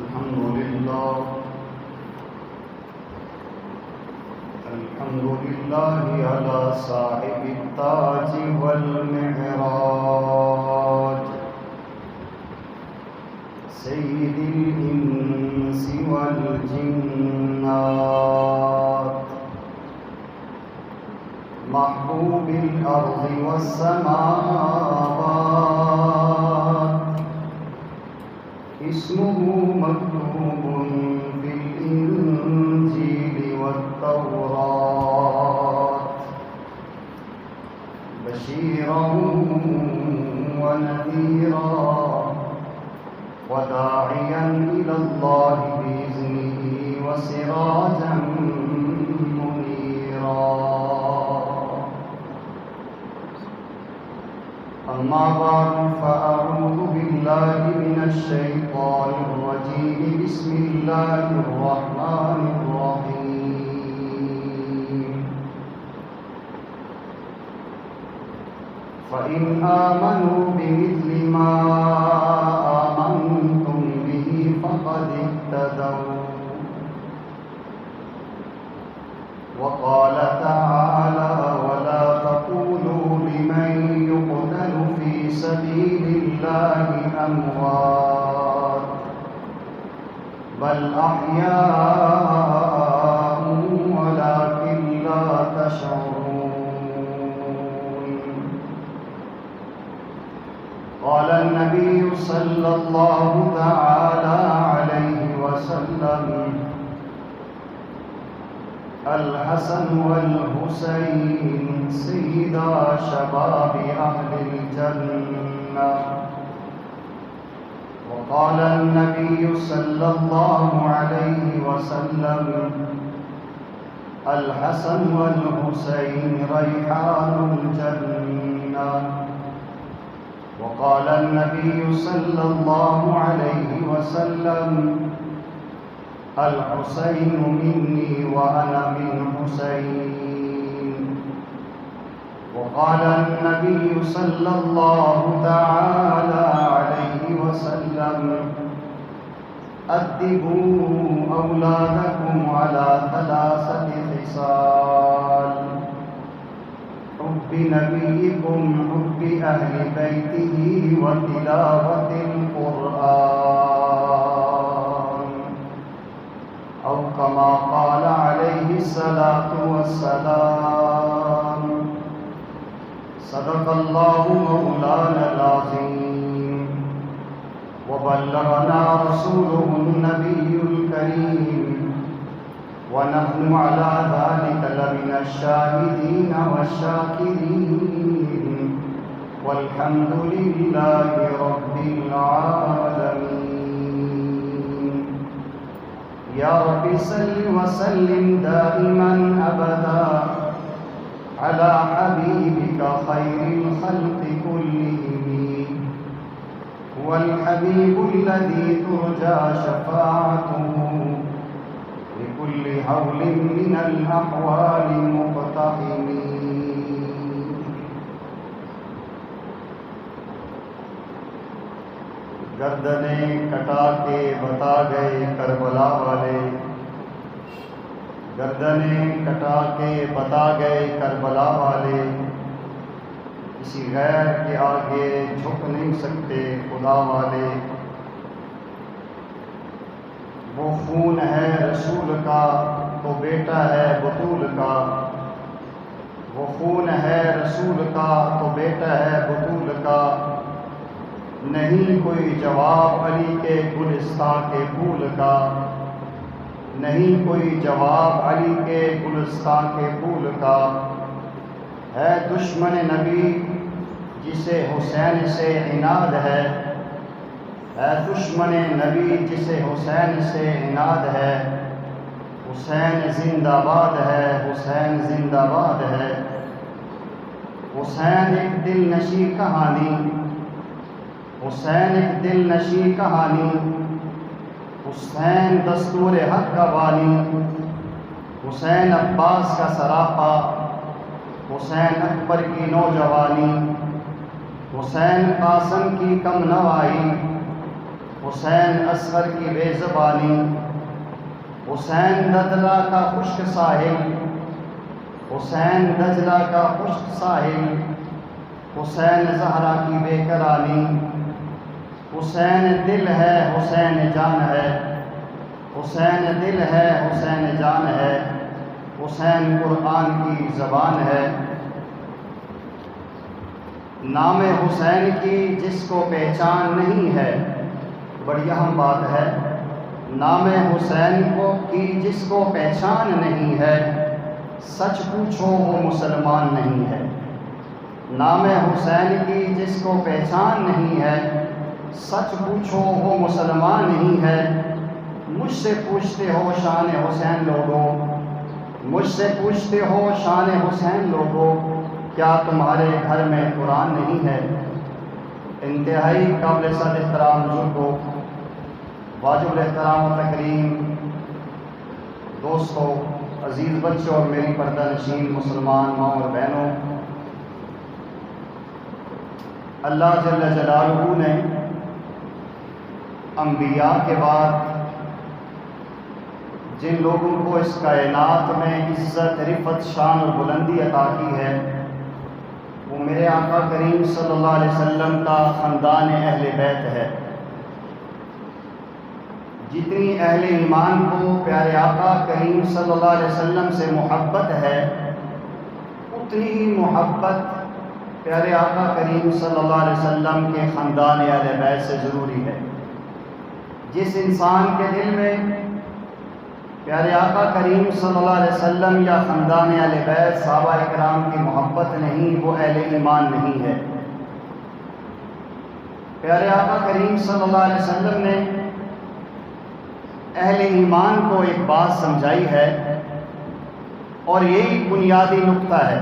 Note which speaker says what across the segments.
Speaker 1: الحمد لله على صاحب التاج والمعراج سيد الإنس والجنات محبوب الأرض والسماوات اسمه مكتوب في الإنجيل والتوراة بشيرا ونذيرا وداعيا إلى الله بإذنه وسراجا منيرا. أما بعد فأعوذ بالله من الشيطان الرجيم بسم الله الرحمن الرحيم. فإن آمنوا بمثل ما آمنتم به فقد اهتدوا. وقال تعالى ولا تقولوا لمن يقتل في سبيل الله أموات بل أحياء ولكن لا تشعرون. قال النبي صلى الله تعالى عليه وسلم الحسن والحسين سيدا شباب أهل الجنة. وقال النبي صلى الله عليه وسلم الحسن والحسين ريحان الجنة. وقال النبي صلى الله عليه وسلم الحسين مني وأنا من حسين. وقال النبي صلى الله تعالى عليه وسلم أدبوا أولادكم على 3 خصال: حب نبيكم، حب أهل بيته، وتلاوة القرآن، أو كما قال عليه الصلاة والسلام. صدق الله مولانا العظيم وبلغنا رسوله النبي الكريم ونحن على ذلك لمن الشاهدين والشاكرين والحمد لله رب العالمين. يا رب صل وسلم دائما أبدا على حبيبك خير الخلق كلهم. هو الحبيب الذي ترجى شفاعته لكل هول من الأحوال مقتحم. گردنیں کٹا کے بتا گئے کربلا والے، گردنیں کٹا کے بتا گئے کربلا والے، کسی غیر کے آگے جھک نہیں سکتے خدا والے. وہ خون ہے رسول کا تو بیٹا ہے بطول کا، وہ خون ہے رسول کا تو بیٹا ہے بطول کا. نہیں کوئی جواب علی کے گلستان کے پھول کا، نہیں کوئی جواب علی کے گلستان کے پھول کا. ہے دشمن نبی جسے حسین سے عناد ہے، ہے دشمن نبی جسے حسین سے عناد ہے. حسین زندہ باد ہے، حسین زندہ باد ہے. حسین ایک دل نشی کہانی، حسین ایک دل نشی کہانی. حسین دستور حق کا بانی، حسین عباس کا سراپا، حسین اکبر کی نوجوانی، حسین قاسم کی کم نوائی، حسین اصغر کی بے زبانی، حسین دجلہ کا خشک ساحل، حسین دجلہ کا خشک ساحل، حسین زہرا کی بے قراری، حسین دل ہے حسین جان ہے، حسین دل ہے حسین جان ہے، حسین قرآن کی زبان ہے۔ نام حسین کی جس کو پہچان نہیں ہے، بڑی اہم بات ہے، نام حسین کی جس کو پہچان نہیں ہے، سچ پوچھو وہ مسلمان نہیں ہے۔ نام حسین کی جس کو پہچان نہیں ہے، سچ پوچھو وہ مسلمان نہیں ہے۔ مجھ سے پوچھتے ہو شان حسین لوگوں، مجھ سے پوچھتے ہو شان حسین لوگوں، کیا تمہارے گھر میں قرآن نہیں ہے؟ انتہائی قابل صد احترام بزرگوں، واجب الاحترام و تکریم دوستوں، عزیز بچوں اور میری پردہ نشین مسلمان ماں اور بہنوں، اللہ جل جلالہ نے انبیاء کے بعد جن لوگوں کو اس کائنات میں عزت، رفعت، شان اور بلندی عطا کی ہے، وہ میرے آقا کریم صلی اللہ علیہ وسلم کا خاندان اہل بیت ہے۔ جتنی اہل ایمان کو پیارے آقا کریم صلی اللہ علیہ وسلم سے محبت ہے، اتنی ہی محبت پیارے آقا کریم صلی اللہ علیہ وسلم کے خاندان اہل بیت سے ضروری ہے۔ جس انسان کے دل میں پیارے آقا کریم صلی اللہ علیہ وسلم یا خاندان اہل بیت صحابہ اکرام کی محبت نہیں، وہ اہل ایمان نہیں ہے۔ پیارے آقا کریم صلی اللہ علیہ وسلم نے اہل ایمان کو ایک بات سمجھائی ہے، اور یہی بنیادی نقطہ ہے۔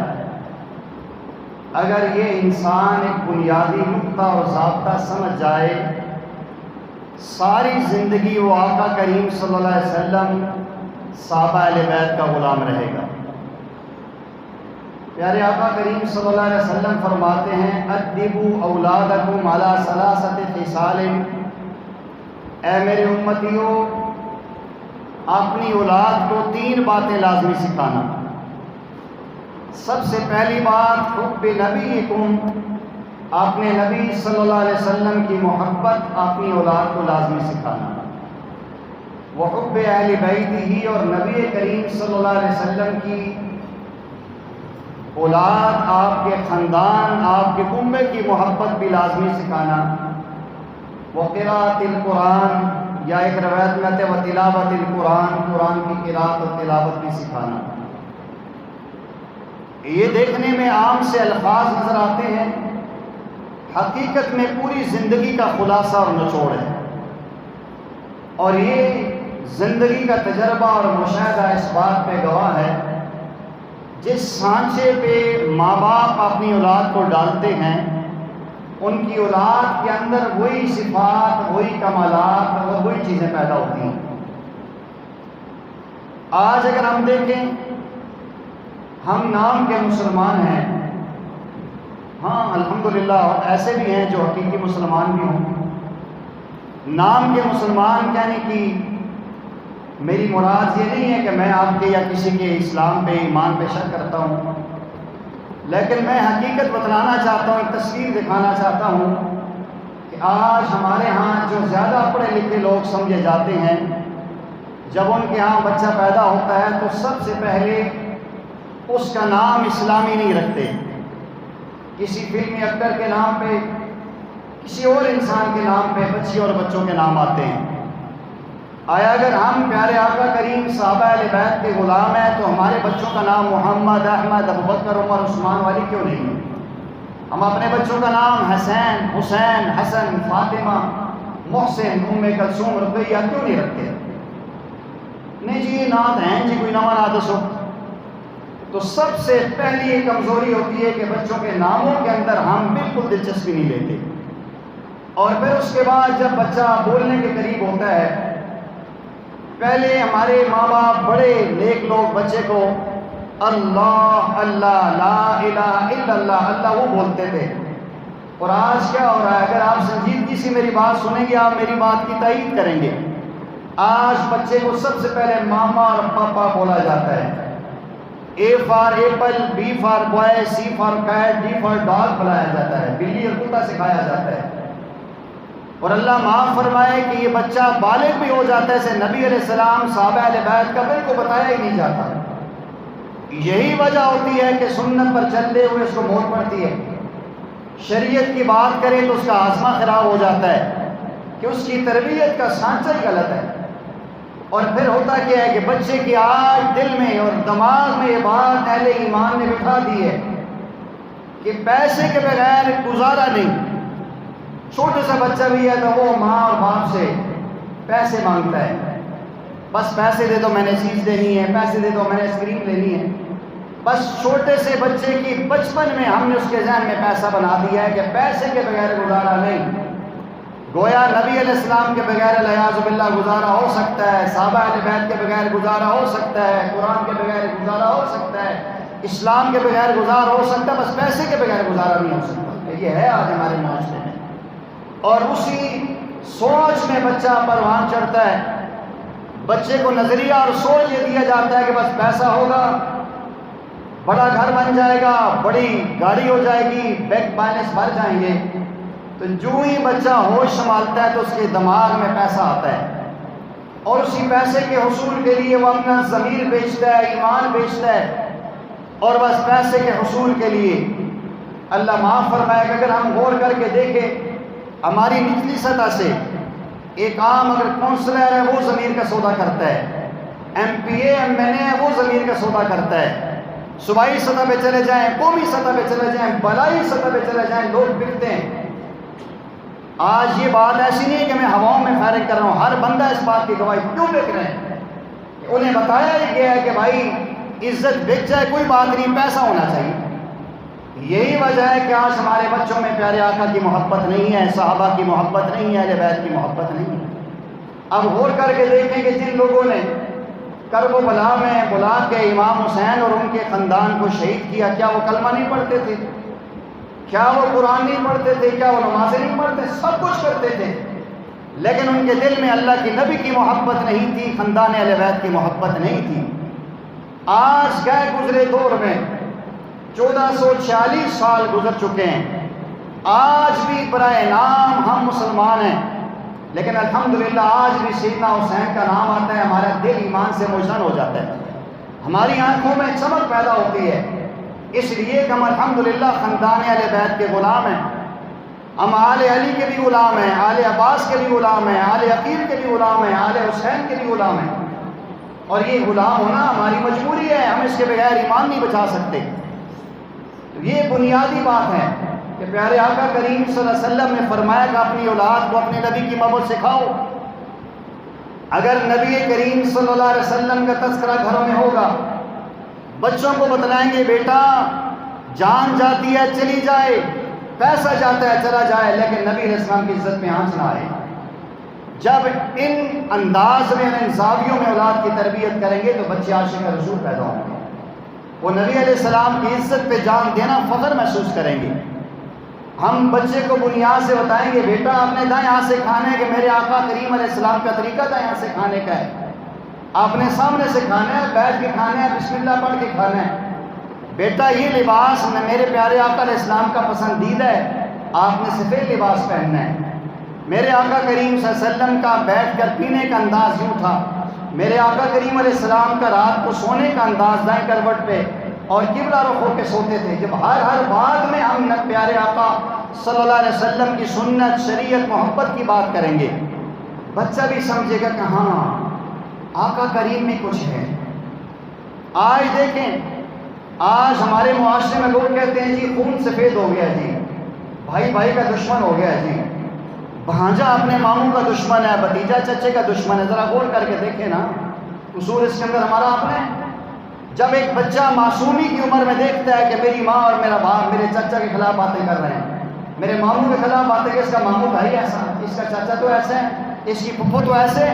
Speaker 1: اگر یہ انسان ایک بنیادی نقطہ اور ضابطہ سمجھ جائے، ساری زندگی وہ آقا کریم صلی اللہ علیہ وسلم صحابہ اہل بیت کا غلام رہے گا۔ پیارے آقا کریم صلی اللہ علیہ وسلم فرماتے ہیں، ادبوا اولادکم علی ثلاثۃ خصال، اے میرے امتیوں، اپنی اولاد کو 3 باتیں لازمی سکھانا۔ سب سے پہلی بات حب نبیکم، اپنے نبی صلی اللہ علیہ وسلم کی محبت اپنی اولاد کو لازمی سکھانا۔ وحب اہل بیتہ، اور نبی کریم صلی اللہ علیہ وسلم کی اولاد، آپ کے خاندان، آپ کے کنبے کی محبت بھی لازمی سکھانا۔ وقراءۃ القرآن، یا ایک روایت میں آتے وتلاوۃ القرآن، قرآن کی قرات اور تلاوت بھی سکھانا۔ یہ دیکھنے میں عام سے الفاظ نظر آتے ہیں، حقیقت میں پوری زندگی کا خلاصہ اور نچوڑ ہے، اور یہ زندگی کا تجربہ اور مشاہدہ اس بات پہ گواہ ہے، جس سانچے پہ ماں باپ اپنی اولاد کو ڈالتے ہیں، ان کی اولاد کے اندر وہی صفات، وہی کمالات اور وہی چیزیں پیدا ہوتی ہیں۔ آج اگر ہم دیکھیں، ہم نام کے مسلمان ہیں، ہاں الحمدللہ، اور ایسے بھی ہیں جو حقیقی مسلمان بھی ہوں۔ نام کے مسلمان کہنے کی میری مراد یہ نہیں ہے کہ میں آپ کے یا کسی کے اسلام پہ، ایمان پہ شک کرتا ہوں، لیکن میں حقیقت بتلانا چاہتا ہوں، ایک تصویر دکھانا چاہتا ہوں کہ آج ہمارے ہاں جو زیادہ پڑھے لکھے لوگ سمجھے جاتے ہیں، جب ان کے ہاں بچہ پیدا ہوتا ہے تو سب سے پہلے اس کا نام اسلامی نہیں رکھتے، کسی فلمی ایکٹر کے نام پہ، کسی اور انسان کے نام پہ بچی اور بچوں کے نام آتے ہیں۔ آیا اگر ہم پیارے آقا کریم صحابہ اہل بیت کے غلام ہیں تو ہمارے بچوں کا نام محمد، احمد، ابوبکر، عمر، عثمان والی کیوں نہیں ہے؟ ہم اپنے بچوں کا نام حسین، حسین، حسن، فاطمہ، محسن، ام کلثوم، رقیہ کیوں نہیں رکھتے؟ نہیں جی یہ نعت ہیں جی، کوئی نواں نعت دسو۔ تو سب سے پہلی یہ کمزوری ہوتی ہے کہ بچوں کے ناموں کے اندر ہم بالکل دلچسپی نہیں لیتے، اور پھر اس کے بعد جب بچہ بولنے کے قریب ہوتا ہے، پہلے ہمارے ماں باپ بڑے نیک لوگ بچے کو اللہ اللہ، لا الہ الا اللہ، اللہ وہ بولتے تھے، اور آج کیا ہو رہا ہے؟ اگر آپ سنجیدگی سے میری بات سنیں گے، آپ میری بات کی تائید کریں گے۔ آج بچے کو سب سے پہلے ماما اور پاپا بولا جاتا ہے۔ A for apple, B for boy, C for cat, D for dog بلایا جاتا ہے، بلی اور کتا سکھایا جاتا ہے۔ اور اللہ معاف فرمائے کہ یہ بچہ بالغ بھی ہو جاتا ہے، اسے نبی علیہ السلام، صحابہ اہل بیت کا بالکل بتایا ہی نہیں جاتا۔ یہی وجہ ہوتی ہے کہ سنت پر چلتے ہوئے اس کو موت پڑتی ہے۔ شریعت کی بات کریں تو اس کا ہاضمہ خراب ہو جاتا ہے کہ اس کی تربیت کا سانچہ ہی غلط ہے۔ اور پھر ہوتا کیا ہے کہ بچے کی آج دل میں اور دماغ میں یہ بات اہل ایمان نے بٹھا دی ہے کہ پیسے کے بغیر گزارا نہیں۔ چھوٹا سا بچہ بھی ہے تو وہ ماں اور باپ سے پیسے مانگتا ہے، بس پیسے دے دو میں نے چیز لینی ہے، پیسے دے دو میں نے آئس کریم لینی ہے۔ بس چھوٹے سے بچے کی بچپن میں ہم نے اس کے ذہن میں پیسہ بنا دیا ہے کہ پیسے کے بغیر گزارا نہیں۔ گویا نبی علیہ السلام کے بغیر الیاذ باللہ گزارا ہو سکتا ہے، صحابہ اہل بیت کے بغیر گزارا ہو سکتا ہے، قرآن کے بغیر گزارا ہو سکتا ہے، اسلام کے بغیر گزارا ہو سکتا ہے، بس پیسے کے بغیر گزارا نہیں ہو سکتا۔ یہ ہے آج ہمارے معاشرے میں، اور اسی سوچ میں بچہ پروان چڑھتا ہے۔ بچے کو نظریہ اور سوچ یہ دیا جاتا ہے کہ بس پیسہ ہوگا، بڑا گھر بن جائے گا، بڑی گاڑی ہو جائے گی، بینک بیلنس بھر جائیں گے۔ تو جو ہی بچہ ہوش سنبھالتا ہے تو اس کے دماغ میں پیسہ آتا ہے، اور اسی پیسے کے حصول کے لیے وہ اپنا ضمیر بیچتا ہے، ایمان بیچتا ہے، اور بس پیسے کے حصول کے لیے۔ اللہ معاف فرمائے کہ اگر ہم غور کر کے دیکھیں ہماری نچلی سطح سے، ایک عام اگر کونسلر ہے وہ ضمیر کا سودا کرتا ہے، M P A M N A ہے وہ ضمیر کا سودا کرتا ہے۔ صوبائی سطح پہ چلے جائیں، قومی سطح پہ چلے جائیں، بلائی سطح پہ چلے جائیں، لوگ بکتے ہیں۔ آج یہ بات ایسی نہیں ہے کہ میں ہواؤں میں فائرنگ کر رہا ہوں، ہر بندہ اس بات کی گواہی کیوں بک رہے ہیں؟ انہیں بتایا ہی گیا ہے کہ بھائی عزت بک جائے کوئی بات نہیں، پیسہ ہونا چاہیے۔ یہی وجہ ہے کہ آج ہمارے بچوں میں پیارے آقا کی محبت نہیں ہے، صحابہ کی محبت نہیں ہے، اہل بیت کی محبت نہیں ہے۔ اب غور کر کے دیکھیں کہ جن لوگوں نے کرب و بلا میں بلا کے امام حسین اور ان کے خاندان کو شہید کیا، کیا وہ کلمہ نہیں پڑھتے تھے؟ کیا وہ قرآن نہیں پڑھتے تھے؟ کیا وہ نمازیں نہیں پڑھتے؟ سب کچھ کرتے تھے، لیکن ان کے دل میں اللہ کے نبی کی محبت نہیں تھی، خاندان اہل بیت کی محبت نہیں تھی۔ آج گئے گزرے دور میں 1446 سال گزر چکے ہیں، آج بھی برائے نام ہم مسلمان ہیں، لیکن الحمدللہ آج بھی سیدنا حسین کا نام آتا ہے، ہمارا دل ایمان سے مجھن ہو جاتا ہے، ہماری آنکھوں میں چمک پیدا ہوتی ہے، اس لیے کہ ہم الحمدللہ خاندان اہل بیت کے غلام ہیں۔ ہم آل علی کے بھی غلام ہیں، آل عباس کے بھی غلام ہیں، آل عقیل کے بھی غلام ہیں، آل حسین کے بھی غلام ہیں، اور یہ غلام ہونا ہماری مجبوری ہے، ہم اس کے بغیر ایمان نہیں بچا سکتے۔ تو یہ بنیادی بات ہے کہ پیارے آقا کریم صلی اللہ علیہ وسلم نے فرمایا کہ اپنی اولاد کو اپنے نبی کی محبت سکھاؤ۔ اگر نبی کریم صلی اللہ علیہ وسلم کا تذکرہ گھروں میں ہوگا، بچوں کو بتلائیں گے بیٹا جان جاتی ہے چلی جائے، پیسہ جاتا ہے چلا جائے، لیکن نبی علیہ السلام کی عزت میں آنچ نہ آئے۔ جب ان انداز میں، ان زاویوں میں اولاد کی تربیت کریں گے تو بچے عاشق رسول پیدا ہوں گے، وہ نبی علیہ السلام کی عزت پہ جان دینا فخر محسوس کریں گے۔ ہم بچے کو بنیاد سے بتائیں گے بیٹا آپ نے دائیں ہاتھ سے کھانا ہے کہ میرے آقا کریم علیہ السلام کا طریقہ دائیں ہاتھ سے کھانے کا ہے، آپ نے سامنے سے کھانا ہے، بیٹھ کے کھانا ہے، بسم اللہ پڑھ کے کھانا ہے۔ بیٹا یہ لباس میرے پیارے آقا علیہ السلام کا پسندیدہ ہے، آپ نے سفید لباس پہننا ہے۔ میرے آقا کریم صلی اللہ علیہ وسلم کا بیٹھ کر پینے کا انداز یوں تھا، میرے آقا کریم علیہ السلام کا رات کو سونے کا انداز دائیں کروٹ پہ اور قبلہ رخ ہو کے سوتے تھے۔ جب ہر بات میں ہم پیارے آقا صلی اللہ علیہ وسلم کی سنت، شریعت، محبت کی بات کریں گے، بچہ بھی سمجھے گا کہ ہاں آقا کریم میں کچھ ہے۔ آج دیکھیں، آج ہمارے معاشرے میں لوگ کہتے ہیں جی خون سفید ہو گیا، جی بھائی بھائی کا دشمن ہو گیا، جی بھانجا اپنے ماموں کا دشمن ہے، بھتیجا چچے کا دشمن ہے۔ ذرا غور کر کے دیکھیں نا، قصور اس کے اندر ہمارا اپنا ہے۔ جب ایک بچہ معصومی کی عمر میں دیکھتا ہے کہ میری ماں اور میرا باپ میرے چچا کے خلاف باتیں کر رہے ہیں، میرے ماموں کے خلاف باتیں کہ اس کا ماموں بھائی ایسا، اس کا چچا تو ایسے ہے، اس کی پھپھو تو ایسے،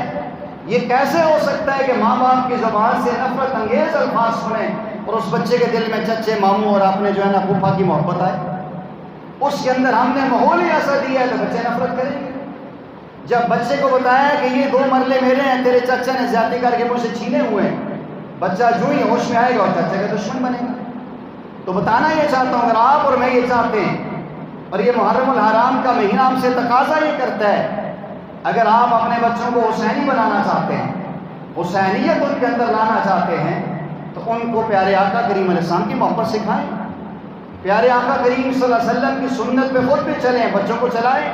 Speaker 1: یہ کیسے ہو سکتا ہے کہ ماں باپ کی زبان سے نفرت انگیز الفاظ سنیں اور اس بچے کے دل میں چچے، ماموں اور اپنے جو ہے نا پھوپھا کی محبت آئے؟ اس کے اندر ہم نے ماحول ہی ایسا دیا ہے تو بچے نفرت کریں گے۔ جب بچے کو بتایا کہ یہ 2 مرلے میرے ہیں، تیرے چچا نے زیادتی کر کے مجھ سے چھینے ہوئے ہیں، بچہ جو ہی ہوش میں آئے گا اور چچا کا دشمن بنے گا۔ تو بتانا یہ چاہتا ہوں، اگر آپ اور میں یہ چاہتے ہیں، اور یہ محرم الحرام کا مہینہ ہم سے تقاضا یہ کرتا ہے، اگر آپ اپنے بچوں کو حسینی بنانا چاہتے ہیں، حسینیت ان کے اندر لانا چاہتے ہیں، تو ان کو پیارے آقا کریم علیہ السلام کی محبت سکھائیں، پیارے آقا کریم صلی اللہ علیہ وسلم کی سنت پہ خود بھی چلیں، بچوں کو چلائیں،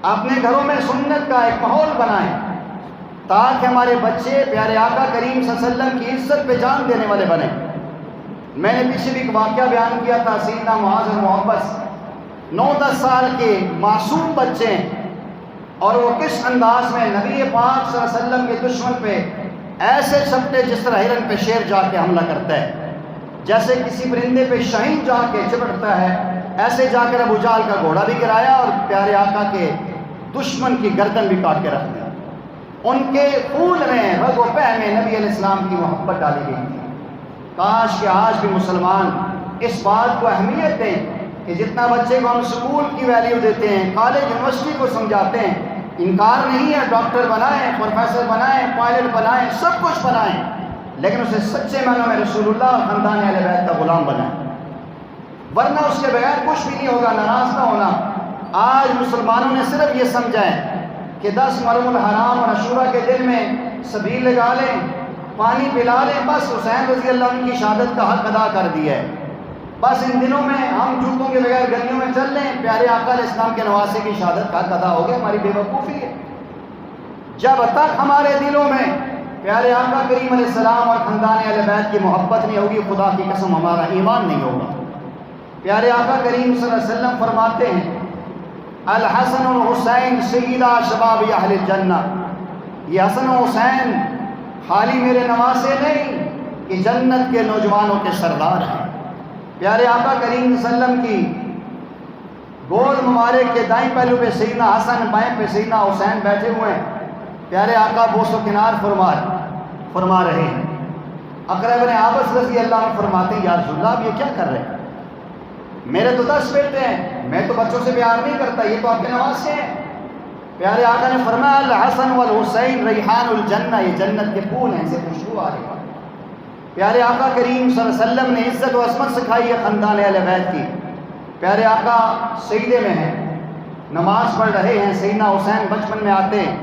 Speaker 1: اپنے گھروں میں سنت کا ایک ماحول بنائیں تاکہ ہمارے بچے پیارے آقا کریم صلی اللہ علیہ وسلم کی عزت پہ جان دینے والے بنیں۔ میں نے پیچھے بھی ایک واقعہ بیان کیا تھا، سیدنا معاذ اور محبت 9-10 سال کے معصوم بچے ہیں، اور وہ کس انداز میں نبی پاک صلی اللہ علیہ وسلم کے دشمن پہ ایسے چپٹے جس طرح ہرن پہ شیر جا کے حملہ کرتا ہے، جیسے کسی پرندے پہ شاہین جا کے چپٹتا ہے، ایسے جا کر ابو جہل کا گھوڑا بھی گرایا اور پیارے آقا کے دشمن کی گردن بھی کاٹ کے رکھ دی۔ ان کے خون میں رگ و پہ میں نبی علیہ السلام کی محبت ڈالی گئی تھی۔ کاش کہ آج بھی مسلمان اس بات کو اہمیت دیں کہ جتنا بچے کو ہم اسکول کی ویلیو دیتے ہیں، کالج یونیورسٹی کو سمجھاتے ہیں، انکار نہیں ہے، ڈاکٹر بنائیں، پروفیسر بنائیں، پائلٹ بنائیں، سب کچھ بنائیں، لیکن اسے سچے معنوں میں رسول اللہ اور خاندان اہل بیت کا غلام بنائیں، ورنہ اس کے بغیر کچھ بھی نہیں ہوگا۔ ناراض نہ ہونا، آج مسلمانوں نے صرف یہ سمجھا ہے کہ 10 محرم الحرام اور عاشورہ کے دن میں سبیل لگا لیں، پانی پلا لیں، بس حسین رضی اللہ عنہ کی شہادت کا حق ادا کر دیا ہے، بس ان دنوں میں ہم جوتوں کے بغیر گلیوں میں چل لیں، پیارے آقا علیہ السلام کے نواسے کی شہادت کا حق ادا ہو گیا۔ ہماری بے وقوفی ہے۔ جب تک ہمارے دلوں میں پیارے آقا کریم علیہ السلام اور خاندان اہل بیت کی محبت نہیں ہوگی، خدا کی قسم ہمارا ایمان نہیں ہوگا۔ پیارے آقا کریم صلی اللہ علیہ وسلم فرماتے ہیں، الحسن والحسین سیدا شباب اہل الجنہ، یہ حسن و حسین خالی میرے نواسے نہیں، کہ جنت کے نوجوانوں کے سردار ہیں۔ پیارے آقا کریم صلی اللہ علیہ وسلم کی گود مبارک کے دائیں پہلو پہ سیدنا حسن، بائیں پہ سیدنا حسین بیٹھے ہوئے ہیں۔ پیارے آقا بوس و کنار فرما رہے ہیں۔ اقرا بن عابس رضی اللہ عنہ فرماتے ہیں، یا رسول اللہ آپ یہ کیا کر رہے ہیں؟ میرے تو 10 بیٹے ہیں، میں تو بچوں سے پیار نہیں کرتا، یہ تو آپ کے نواسے ہیں۔ پیارے آقا نے فرمایا، الحسن والحسین ریحان الجنہ، یہ جنت کے پھول ہیں، سے خوشبو آ رہی ہے۔ پیارے آقا کریم صلی اللہ علیہ وسلم نے عزت و عظمت سکھائی ہے خاندان اہل بیت کی۔ پیارے آقا سجدے میں ہیں، نماز پڑھ رہے ہیں، سیدنا حسین بچپن میں آتے ہیں،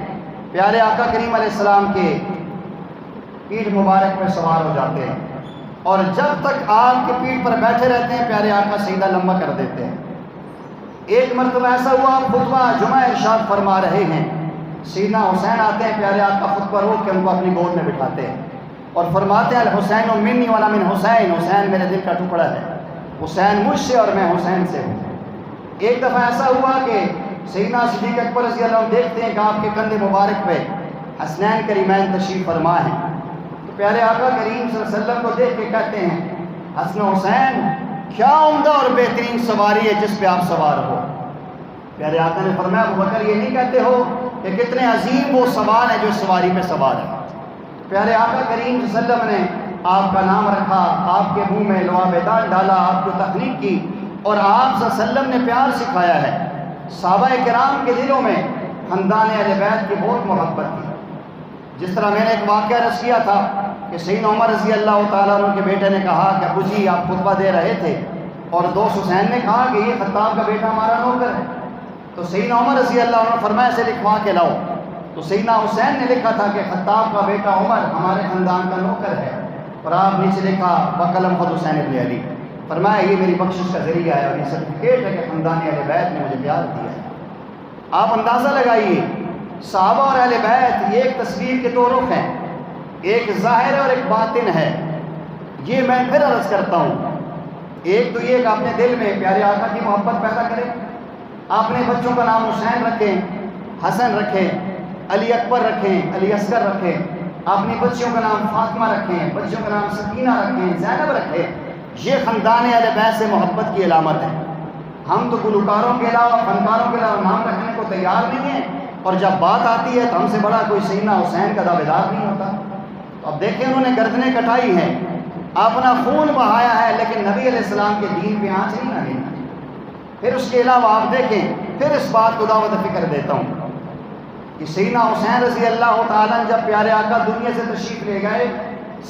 Speaker 1: پیارے آقا کریم علیہ السلام کے پیٹھ مبارک پہ سوار ہو جاتے ہیں، اور جب تک آپ کے پیٹھ پر بیٹھے رہتے ہیں پیارے آقا سجدہ لمبا کر دیتے ہیں۔ ایک مرتبہ ایسا ہوا، خطبہ جمعہ ارشاد فرما رہے ہیں، سیدنا حسین آتے ہیں، پیارے آقا خطبہ روک کے ان کو اپنی گود میں بٹھاتے ہیں اور فرماتے ہیں، الحسین منی ولا من حسین، حسین میرے دل کا ٹکڑا ہے، حسین مجھ سے اور میں حسین سے ہوں۔ ایک دفعہ ایسا ہوا کہ سیدنا صدیق اکبر رضی اللہ عنہ دیکھتے ہیں کہ آپ کے کندھے مبارک پہ حسنین کریمین تشریف فرما ہے، تو پیارے آقا کریم صلی اللہ علیہ وسلم کو دیکھ کے کہتے ہیں، حسن و حسین کیا عمدہ اور بہترین سواری ہے جس پہ آپ سوار ہو۔ پیارے آقا نے فرمایا، ابو بکر یہ نہیں کہتے ہو کہ کتنے عظیم وہ سوار ہے جو اس سواری پہ سوار ہے۔ پیارے آقا کریم صلی اللہ علیہ وسلم نے آپ کا نام رکھا، آپ کے منہ میں لعاب دان ڈالا، آپ کو تخلیق کی، اور آپ صلی اللہ علیہ وسلم نے پیار سکھایا ہے۔ صحابہ کرام کے دلوں میں خاندان اہل بیت کی بہت محبت تھی۔ جس طرح میں نے ایک واقعہ عرض کیا تھا کہ سیدنا عمر رضی اللہ تعالیٰ عنہ کے بیٹے نے کہا کہ ابو جی آپ خطبہ دے رہے تھے اور دوست حسین نے کہا کہ یہ خطاب کا بیٹا ہمارا نوکر ہے، تو سیدنا عمر رضی اللہ عنہ فرمایا اسے لکھوا کے لاؤ، تو سیدنا حسین نے لکھا تھا کہ خطاب کا بیٹا عمر ہمارے خاندان کا نوکر ہے، اور آپ نیچے لکھا بقلم خود حسین ابن علی، فرمایا یہ میری بخشش کا ذریعہ ہے اور یہ سرٹیفکیٹ ہے کہ خاندان اہل بیت نے مجھے پیار دیا ہے۔ آپ اندازہ لگائیے، صحابہ اور اہل بیت یہ ایک تصویر کے دو رخ ہیں، ایک ظاہر ہے اور ایک باطن ہے۔ یہ میں پھر عرض کرتا ہوں، ایک تو یہ کہ اپنے دل میں پیارے آقا کی محبت پیدا کریں، اپنے بچوں کا نام حسین رکھیں، حسن رکھیں، علی اکبر رکھیں، علی اصغر رکھیں، اپنی بچیوں کا نام فاطمہ رکھیں، بچیوں کا نام سکینہ رکھیں، زینب رکھیں۔ یہ خاندان اہل بیت سے محبت کی علامت ہے۔ ہم تو گلوکاروں کے علاوہ، فنکاروں کے علاوہ نام رکھنے کو تیار نہیں ہیں، اور جب بات آتی ہے تو ہم سے بڑا کوئی سیدنا حسین کا دعوے دار نہیں ہوتا۔ تو اب دیکھیں انہوں نے گردنیں کٹائی ہیں، اپنا خون بہایا ہے، لیکن نبی علیہ السلام کے دین پہ آنچ نہیں آنے۔ پھر اس کے علاوہ آپ دیکھیں، پھر اس بات کو دعوت فکر دیتا ہوں کہ سیدنا حسین رضی اللہ تعالیٰ جب پیارے آقا دنیا سے تشریف لے گئے،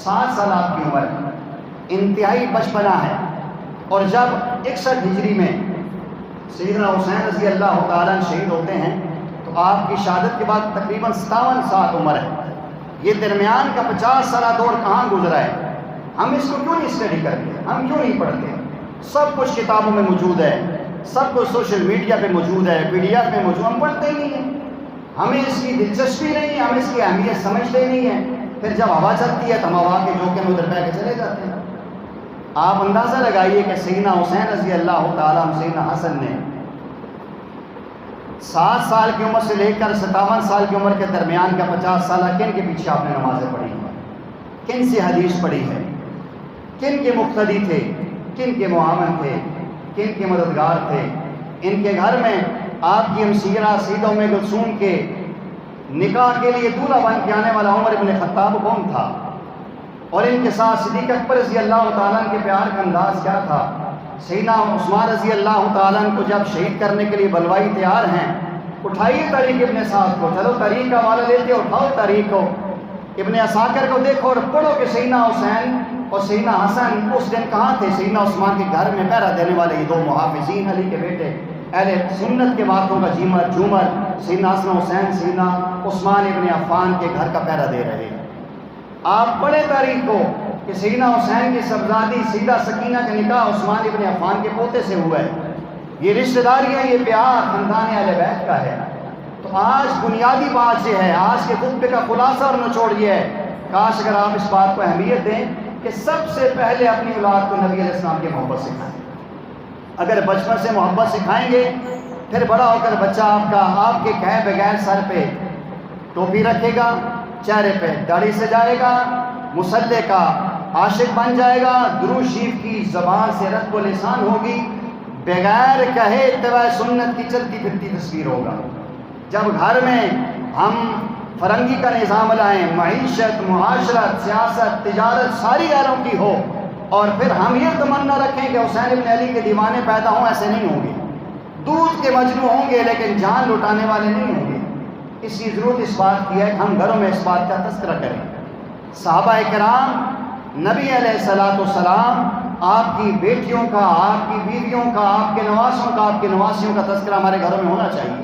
Speaker 1: 7 سال آپ کی عمر ہے، انتہائی بچپنا ہے، اور جب 61 ہجری میں سیدنا حسین رضی اللہ تعالیٰ شہید ہوتے ہیں تو آپ کی شہادت کے بعد تقریباً 57 سال عمر ہے۔ یہ درمیان کا 50 سالہ دور کہاں گزرا ہے؟ ہم اس کو کیوں نہیں اسٹڈی کرتے؟ ہم کیوں نہیں پڑھتے؟ سب کچھ کتابوں میں موجود ہے، سب کچھ سوشل میڈیا پہ موجود ہے، PDF میں موجود، ہم پڑھتے ہی نہیں ہیں، ہمیں اس کی دلچسپی نہیں ہے، ہم اس کی اہمیت سمجھتے نہیں ہیں۔ پھر جب ہوا چلتی ہے تو ہم ہوا کے جھونکے میں ادھر بہ کے چلے جاتے ہیں۔ آپ اندازہ لگائیے کہ سیدنا حسین رضی اللہ تعالیٰ سیدنا حسن نے 7 سال کی عمر سے لے کر 57 سال کی عمر کے درمیان کا 50 سالہ کن کے پیچھے آپ نے نمازیں پڑھی ہیں؟ کن سے حدیث پڑھی ہے؟ کن کے مقتدی تھے؟ کن کے معاون تھے؟ کن کے مددگار تھے؟ ان کے گھر میں آپ کی ہمسیرہ سیدہ ام کلثوم کے نکاح کے لیے دولہا بن کے آنے والا عمر بن خطاب کون تھا؟ اور ان کے ساتھ صدیق اکبر رضی اللہ تعالیٰ کے پیار کا انداز کیا تھا؟ سیدنا عثمان رضی اللہ تعالیٰ کو جب شہید کرنے کے لیے بلوائی تیار ہیں، اٹھائیے طریق ابن سعد کو، چلو طریق کا حوالہ لیتے، اٹھاؤ طریق کو، ابن عساکر کو دیکھو اور پڑھو کہ سیدنا حسین اور سیدنا حسن اس دن کہاں تھے؟ سیدنا عثمان کے گھر میں پہرا دینے والے یہ 2 محافظین، علی کے بیٹے، اہل سنت کے باتوں کا جھومر سیدنا حسن حسین سیدنا عثمان ابن عفان کے گھر کا پہرا دے رہے ہیں۔ آپ پڑھیں تاریخ کو کہ سیدنا حسین کی صاحبزادی سیدہ سکینہ کا نکاح عثمان ابن عفان کے پوتے سے ہوا ہے۔ یہ رشتہ داریاں، یہ پیار خاندان اہل بیت کا ہے۔ تو آج بنیادی بات یہ ہے، آج کے خطبے کا خلاصہ اور نچوڑ یہ ہے، کاش اگر آپ اس بات کو اہمیت دیں کہ سب سے پہلے اپنی اولاد کو نبی علیہ السلام کی محبت سکھائیں۔ اگر بچپن سے محبت سکھائیں گے، پھر بڑا ہو کر بچہ آپ کے کہے بغیر سر پہ ٹوپی رکھے گا، چہرے پہ داڑھی سے جائے گا، مصلی کا عاشق بن جائے گا، درود شریف کی زبان سے رتب و لسان ہوگی، بغیر کہے اتباع سنت کی چلتی پھرتی تصویر ہوگا۔ جب گھر میں ہم فرنگی کا نظام لائیں، معیشت، معاشرت، سیاست، تجارت ساری غیروں کی ہو، اور پھر ہم یہ تمنا رکھیں کہ حسین ابن علی کے دیوانے پیدا ہوں، ایسے نہیں ہوں گے۔ دودھ کے مجنو ہوں گے لیکن جان لٹانے والے نہیں ہوں گے۔ اس کی ضرورت اس بات کی ہے کہ ہم گھروں میں اس بات کا تذکرہ کریں۔ صحابہ کرام، نبی علیہ السلام، آپ کی بیٹیوں کا، آپ کی بیویوں کا، آپ کے نواسوں کا، آپ کے نواسیوں کا تذکرہ ہمارے گھروں میں ہونا چاہیے۔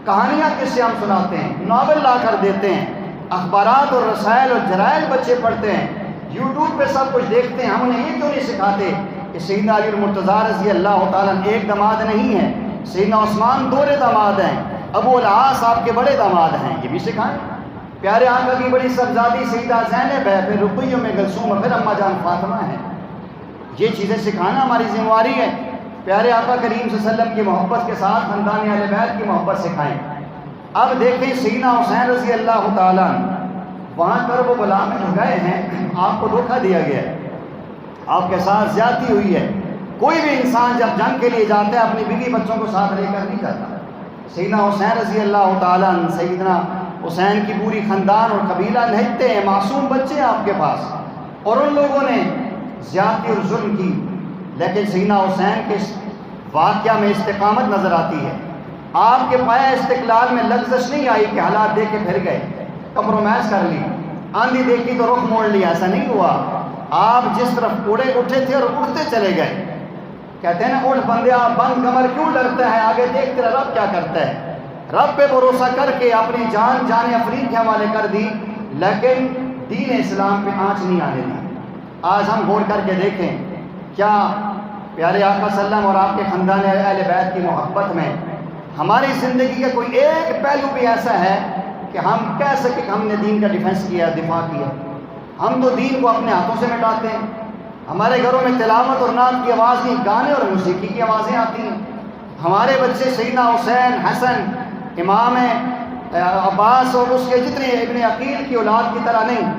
Speaker 1: کہانیاں کس سے ہم سناتے ہیں؟ ناول لا کر دیتے ہیں، اخبارات اور رسائل اور جرائد بچے پڑھتے ہیں، یوٹیوب پہ سب کچھ دیکھتے ہیں۔ ہم انہیں یہ کیوں نہیں سکھاتے کہ سیدنا علی المرتضیٰ رضی اللہ تعالیٰ ایک داماد نہیں ہے، سیدنا عثمان 2 داماد ہیں، ابو العاص آپ کے بڑے داماد ہیں، یہ بھی سکھائیں۔ پیارے آقا کی بڑی صاحبزادی سیدہ زینب ہے، پھر رقیہ ام کلثوم، پھر اماں جان فاطمہ ہے۔ یہ چیزیں سکھانا ہماری ذمہ داری ہے۔ پیارے آقا کریم صلی اللہ علیہ وسلم کی محبت کے ساتھ خاندان اہل بیت کی محبت سکھائیں۔ اب دیکھیں سیدنا حسین رضی اللہ تعالیٰ وہاں کرب و بلا میں جو گئے ہیں، آپ کو دھوکہ دیا گیا ہے، آپ کے ساتھ زیادتی ہوئی ہے۔ کوئی بھی انسان جب جنگ کے لیے جاتا ہے اپنی بیوی بچوں کو ساتھ لے کر نہیں جاتا۔ سیدنا حسین رضی اللہ تعالیٰ سیدنا حسین کی پوری خاندان اور قبیلہ نہتے ہیں، معصوم بچے ہیں آپ کے پاس، اور ان لوگوں نے زیادتی اور ظلم کی، لیکن سیدنا حسین کے واقعہ میں استقامت نظر آتی ہے۔ آپ کے پایا استقلال میں لغزش نہیں آئی کہ حالات دیکھ کے پھر گئے، کمپرومائز کر لی، آندھی دیکھی تو رخ موڑ لیا، ایسا نہیں ہوا۔ آپ جس طرف اٹھے تھے اور اٹھتے چلے گئے۔ کہتے ہیں نا، اٹھ بندیا بند کمر کیوں ڈرتا ہے، آگے دیکھ تیرا رب کیا کرتا ہے۔ رب پہ بھروسہ کر کے اپنی جان افرین کے حوالے کر دی، لیکن دین اسلام پہ آنچ نہیں آنے دی۔ آج ہم غور کر کے دیکھیں، کیا پیارے آقا صلی اللہ علیہ وسلم اور آپ کے خاندان اہل بیت کی محبت میں ہماری زندگی کا کوئی ایک پہلو بھی ایسا ہے کہ ہم کہہ سکیں کہ ہم نے دین کا ڈیفنس کیا، دفاع کیا؟ ہم تو دین کو اپنے ہاتھوں سے مٹاتے ہیں۔ ہمارے گھروں میں تلاوت اور نعت کی آواز نہیں، گانے اور موسیقی کی آوازیں آتی ہیں۔ ہمارے بچے سیدنا حسین، حسن، امام عباس اور اس کے جتنے ابن عقیل کی اولاد کی طرح نہیں،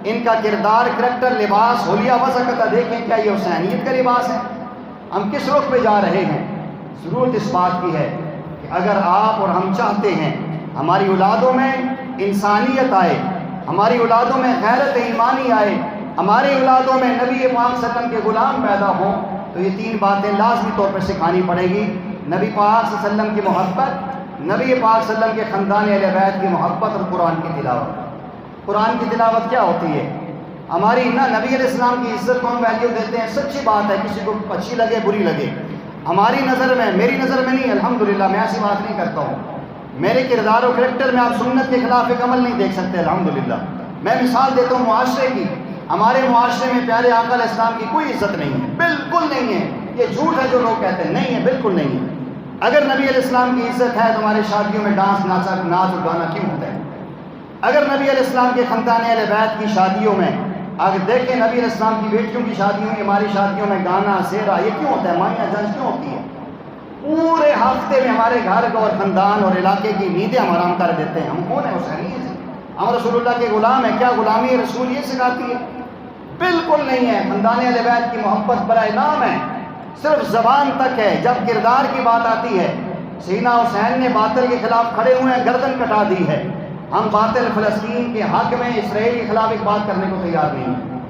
Speaker 1: ان کا کردار، کریکٹر، لباس، حلیہ وضع دیکھیں، کیا یہ حسینیت کا لباس ہے؟ ہم کس رخ پہ جا رہے ہیں؟ ضرورت اس بات کی ہے کہ اگر آپ اور ہم چاہتے ہیں ہماری اولادوں میں انسانیت آئے، ہماری اولادوں میں غیرت ایمانی آئے، ہماری اولادوں میں نبی پاک صلی اللہ علیہ وسلم کے غلام پیدا ہوں، تو یہ 3 باتیں لازمی طور پر سکھانی پڑے گی۔ نبی پاک صلی اللہ علیہ وسلم کی محبت، نبی پاک صلی اللہ علیہ وسلم کے خاندان اہل بیت کی محبت اور قرآن کی تلاوت۔ قرآن کی تلاوت کیا ہوتی ہے؟ ہماری نبی علیہ السلام کی عزت کو ہم ویلیو دیتے ہیں، سچی بات ہے، کسی کو اچھی لگے بری لگے، ہماری نظر میں، میری نظر میں نہیں، الحمدللہ میں ایسی بات نہیں کرتا ہوں، میرے کردار و کریکٹر میں آپ سنت کے خلاف ایک عمل نہیں دیکھ سکتے، الحمدللہ۔ میں مثال دیتا ہوں معاشرے کی، ہمارے معاشرے میں پیارے آقا علیہ السلام کی کوئی عزت نہیں ہے، بالکل نہیں ہے، یہ جھوٹ ہے جو لوگ کہتے ہیں، نہیں ہے، بالکل نہیں ہے۔ اگر نبی علیہ السلام کی عزت ہے تو ہماری شادیوں میں ڈانس ناچ اور گانا کیوں ہوتا ہے؟ اگر نبی علیہ السلام کے خاندان اہل بیت کی شادیوں میں اگر دیکھیں، نبی علیہ السلام کی بیٹیوں کی شادیوں میں، ہماری شادیوں میں گانا سیرا یہ کیوں ہوتا ہے؟ مائیاں جنج کیوں ہوتی ہے؟ پورے ہفتے میں ہمارے گھر کو اور خاندان اور علاقے کی نیندیں ہم آرام کر دیتے ہیں۔ ہم کون ہیں؟ حسینی ہیں، ہم رسول اللہ کے غلام ہیں۔ کیا غلامی رسول یہ سکھاتی ہے؟ بالکل نہیں ہے۔ خاندان اہل بیت کی محبت برائے نام ہے، صرف زبان تک ہے، جب کردار کی بات آتی ہے، سیدنا حسین نے باطل کے خلاف کھڑے ہوئے ہیں، گردن کٹا دی ہے۔ ہم باطل فلسطین کے حق میں اسرائیل کے خلاف ایک بات کرنے کو تیار نہیں ہیں،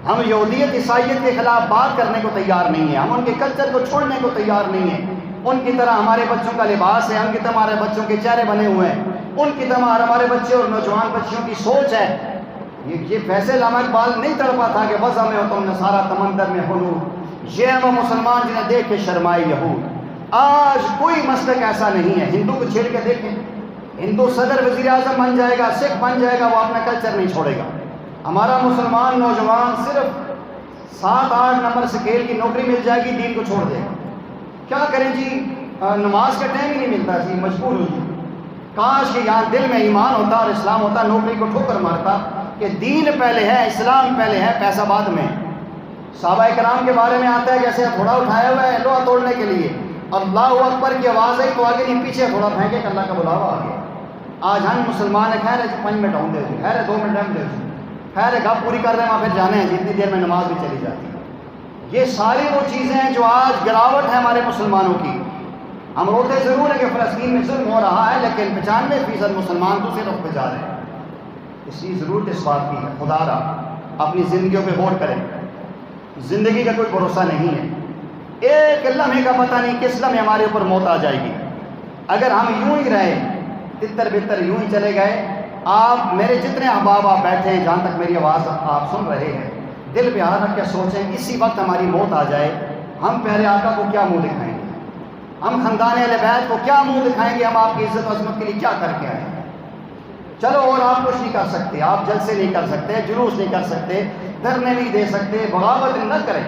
Speaker 1: ہم یہودیت عیسائیت کے خلاف بات کرنے کو تیار نہیں ہیں، ہم ان کے کلچر کو چھوڑنے کو تیار نہیں ہیں۔ ان کی طرح ہمارے بچوں کا لباس ہے، ان کی طرح ہمارے بچوں کے چہرے بنے ہوئے ہیں، ان کی طرح ہمارے بچے اور نوجوان بچیوں کی سوچ ہے۔ یہ ویسے علامہ اقبال نہیں تڑپا تھا کہ وضع میں ہو تم نصارہ تمندر میں حلول، یہ ہے وہ مسلمان جنہیں دیکھ کے شرمائے یہود۔ آج کوئی مسلک ایسا نہیں ہے، ہندو کو چھیڑ کے دیکھیں، ہندو صدر وزیر اعظم بن جائے گا، سکھ بن جائے گا، وہ اپنا کلچر نہیں چھوڑے گا۔ ہمارا مسلمان نوجوان صرف 7-8 نمبر سکیل کی نوکری مل جائے گی، دین کو چھوڑ دے گا۔ کیا کریں جی، نماز کا ٹائم ہی نہیں ملتا جی، مجبور ہو جی۔ کاش کہ یہاں دل میں ایمان ہوتا اور اسلام ہوتا، نوکری کو ٹھوکر مارتا کہ دین پہلے ہے، اسلام پہلے ہے، پیسہ بعد میں۔ صحابہ کرام کے بارے میں آتا ہے جیسے تھوڑا اٹھایا ہوا ہے لوہا توڑنے کے لیے، اللہ اکبر کی آواز آئی تو آگے نہیں پیچھے تھوڑا پھینکے کہ اللہ کا بلاوا آ گیا۔ آج ہم مسلمان ہیں، خیر ہے 5 منٹ ہوں دے دیں، خیر ہے 2 منٹ ٹائم دے دیں، خیر ہے گپ پوری کر رہے ہیں، وہاں پھر جانے ہیں، جتنی دیر میں نماز بھی چلی جاتی ہے۔ یہ ساری وہ چیزیں ہیں جو آج گراوٹ ہے ہمارے مسلمانوں کی۔ ہم روتے ضرور ہیں کہ فلسطین میں ظلم ہو رہا ہے، لیکن 95% مسلمان دوسرے رخ پہ جا رہے ہیں۔ اس کی ضرورت اس بات کی ہے، خدا را اپنی زندگیوں پہ غور کریں، زندگی کا کوئی بھروسہ نہیں ہے، ایک لمحے کا پتہ نہیں کس لمحے ہمارے اوپر موت آ جائے گی۔ اگر ہم یوں ہی رہے، تتر بتر یوں ہی چلے گئے، آپ میرے جتنے احباب آپ بیٹھے ہیں، جہاں تک میری آواز آپ سن رہے ہیں، دل پہ ہاتھ رکھ کے سوچیں، اسی وقت ہماری موت آ جائے، ہم پیارے آقا کو کیا منہ دکھائیں گے؟ ہم خاندان اہل بیت کو کیا منہ دکھائیں گے؟ ہم آپ کی عزت و عظمت کے لیے کیا کر کے آئے ہیں؟ چلو اور آپ کچھ نہیں کر سکتے، آپ جلسے نہیں کر سکتے، جلوس نہیں کر سکتے، دھرنے نہیں دے سکتے، بغاوت نہ کریں،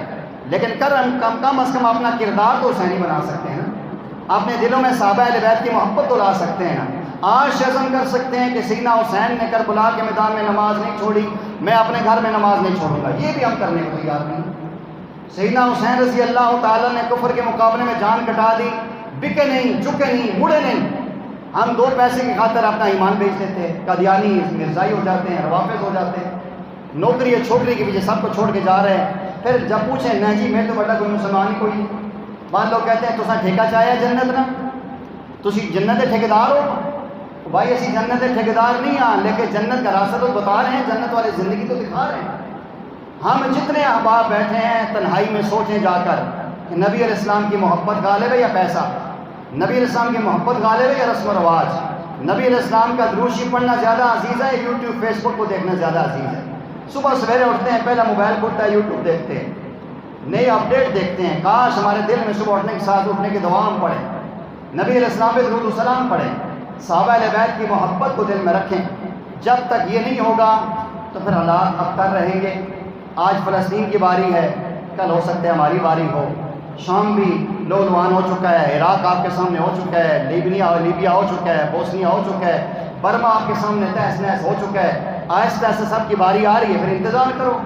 Speaker 1: لیکن کم از کم اپنا کردار تو حسینی بنا سکتے ہیں نا، اپنے دلوں میں صحابہ اہل بیت کی محبت تو لا سکتے ہیں نا۔ آج عزم کر سکتے ہیں کہ سیدنا حسین نے کربلا کے میدان میں نماز نہیں چھوڑی، میں اپنے گھر میں نماز نہیں چھوڑوں گا، یہ بھی ہم کرنے کو تیار نہیں۔ سیدنا حسین رضی اللہ تعالیٰ نے کفر کے مقابلے میں جان کٹا دی، بکے نہیں، جھکے نہیں، مڑے نہیں۔ ہم 2 پیسے کی خاطر اپنا ایمان بیچ دیتے ہیں، قادیانی مرزائی ہو جاتے ہیں، روافظ ہو جاتے ہیں، نوکری اور چھوکری کے پیچھے سب کو چھوڑ کے جا رہے ہیں۔ پھر جب پوچھیں نہ جی میں تو بڑا کوئی مسلمان ہی کوئی، بعض لوگ کہتے ہیں تساں ٹھیکہ چاہیا جنت نا، تسی جنت کے ٹھیکیدار ہو۔ بھائی اسی جنت کے ٹھیکیدار نہیں ہاں، لیکن جنت کا راستہ تو بتا رہے ہیں، جنت والی زندگی تو دکھا رہے ہیں۔ ہم جتنے احباب بیٹھے ہیں تنہائی میں سوچیں جا کر کہ نبی علیہ السلام کی محبت غالب ہے یا پیسہ؟ نبی علیہ السلام کی محبت غالب ہے یا رسم و رواج؟ نبی علیہ السلام کا درود شریف پڑھنا زیادہ عزیز ہے، یوٹیوب فیس بک کو دیکھنا زیادہ عزیز ہے؟ صبح سویرے اٹھتے ہیں، پہلا موبائل کھلتا ہے، یوٹیوب دیکھتے ہیں، نئی اپڈیٹ دیکھتے ہیں۔ کاش ہمارے دل میں صبح اٹھنے کے ساتھ اٹھنے کی دعا ہم پڑھیں، نبی علیہ السلام پہ درود و سلام پڑھیں، صحابہ اہل بیت کی محبت کو دل میں رکھیں۔ جب تک یہ نہیں ہوگا تو پھر حالات ابتر رہیں گے۔ آج فلسطین کی باری ہے، کل ہو سکتا ہے ہماری باری ہو۔ شام بھی لولوان ہو چکا ہے، عراق آپ کے سامنے ہو چکا ہے، لیبیا ہو چکا ہے، بوسنیا ہو چکا ہے، برما آپ کے سامنے تہس نہس ہو چکا ہے۔ آہستہ آہستہ سب کی باری آ رہی ہے، پھر انتظار کرو،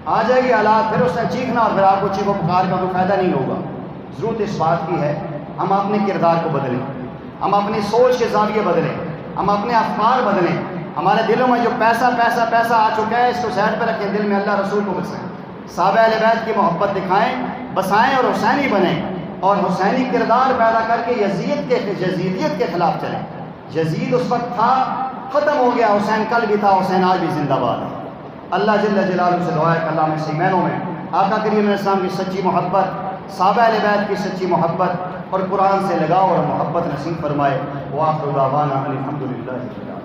Speaker 1: آ جائے گی حالات، پھر اس نے چیخنا اور پھر آپ کو چیخو پکار کا کوئی فائدہ نہیں ہوگا۔ ضرورت اس بات کی ہے ہم اپنے کردار کو بدلیں، ہم اپنی سوچ کے زاویے بدلیں، ہم اپنے افکار بدلیں۔ ہمارے دلوں میں جو پیسہ پیسہ پیسہ آ چکا ہے اس کو سائڈ پہ رکھیں، دل میں اللہ رسول کو بسائیں، صحابہ اہل بیت کی محبت دکھائیں، بسائیں اور حسینی بنیں، اور حسینی کردار پیدا کر کے یزیدیت کے خلاف چلیں۔ یزید اس وقت تھا، ختم ہو گیا، حسین کل بھی تھا، حسین آج بھی زندہ باد ہے۔ اللہ جل جلالہ سے دعا ہے کہ اللہ میں سیمینوں میں آقا کریم علیہ السلام کی سچی محبت، صحابہ اہل بیت کی سچی محبت اور قرآن سے لگاؤ اور محبت نصیب فرمائے۔ وآخر دعوانا الحمدللہ۔